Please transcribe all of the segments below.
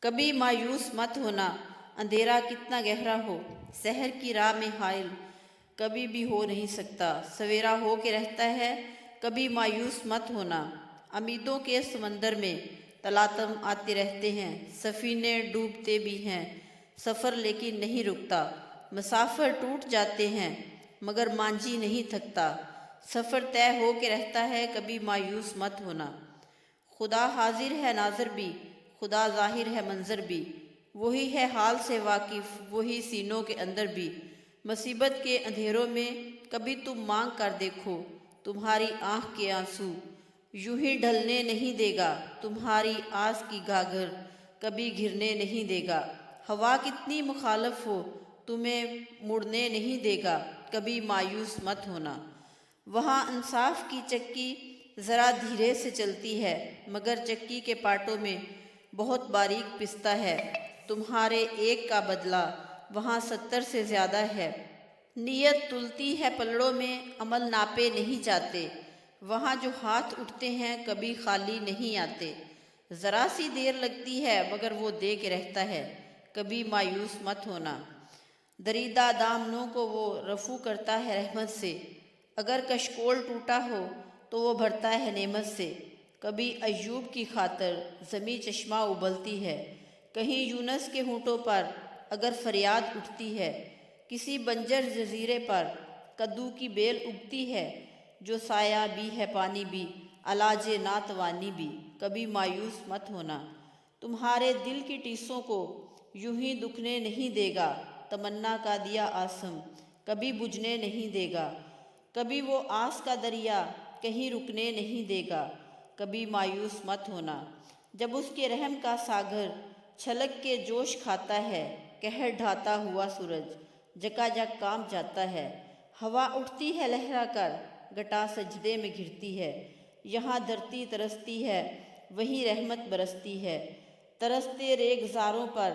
کبھی مایوس مت ہونا، اندھیرا کتنا گہرا ہو سحر کی راہ میں حائل کبھی بھی ہو نہیں سکتا، سویرا ہو کے رہتا ہے، کبھی مایوس مت ہونا۔ امیدوں کے سمندر میں تلاطم آتے رہتے ہیں، سفینے ڈوبتے بھی ہیں، سفر لیکن نہیں رکتا۔ مسافر ٹوٹ جاتے ہیں مگر مانجھی نہیں تھکتا، سفر طے ہو کے رہتا ہے، کبھی مایوس مت ہونا۔ خدا حاضر ہے ناظر بھی، خدا ظاہر ہے منظر بھی، وہی ہے حال سے واقف، وہی سینوں کے اندر بھی۔ مصیبت کے اندھیروں میں کبھی تم مانگ کر دیکھو، تمہاری آنکھ کے آنسو یوں ہی ڈھلنے نہیں دے گا، تمہاری آس کی گاگر کبھی گرنے نہیں دے گا۔ ہوا کتنی مخالف ہو تمہیں مڑنے نہیں دے گا، کبھی مایوس مت ہونا۔ وہاں انصاف کی چکی ذرا دھیرے سے چلتی ہے مگر چکی کے پارٹوں میں بہت باریک پستا ہے، تمہارے ایک کا بدلہ وہاں 70 سے زیادہ ہے۔ نیت تلتی ہے پلڑوں میں، عمل ناپے نہیں جاتے، وہاں جو ہاتھ اٹھتے ہیں کبھی خالی نہیں آتے۔ ذرا سی دیر لگتی ہے مگر وہ دے کے رہتا ہے، کبھی مایوس مت ہونا۔ دریدہ دامنوں کو وہ رفو کرتا ہے رحمت سے، اگر کشکول ٹوٹا ہو تو وہ بھرتا ہے نعمت سے۔ کبھی ایوب کی خاطر زمیں چشمہ ابلتی ہے، کہیں یونس کے ہونٹوں پر اگر فریاد اٹھتی ہے۔ کسی بنجر جزیرے پر کدو کی بیل اگتی ہے، جو سایہ بھی ہے پانی بھی، علاج ناتوانی بھی، کبھی مایوس مت ہونا۔ تمہارے دل کی ٹیسوں کو یوں ہی دکھنے نہیں دے گا، تمنا کا دیا آسم کبھی بجھنے نہیں دے گا۔ کبھی وہ آس کا دریا کہیں رکنے نہیں دے گا، کبھی مایوس مت ہونا۔ جب اس کے رحم کا ساغر چھلک کے جوش کھاتا ہے، قہر ڈھاتا ہوا سورج جکا جک کانپ جاتا ہے۔ ہوا اٹھتی ہے لہرا کر، گھٹا سجدے میں گرتی ہے، یہاں دھرتی ترستی ہے وہیں رحمت برستی ہے۔ ترستے ریگزاروں پر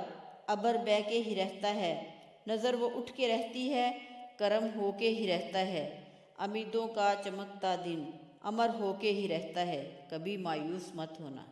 ابر بہہ کے ہی رہتا ہے، نظر وہ اٹھ کے رہتی ہے، کرم ہو کے ہی رہتا ہے۔ امیدوں کا چمکتا دن امر ہو کے ہی رہتا ہے، کبھی مایوس مت ہونا۔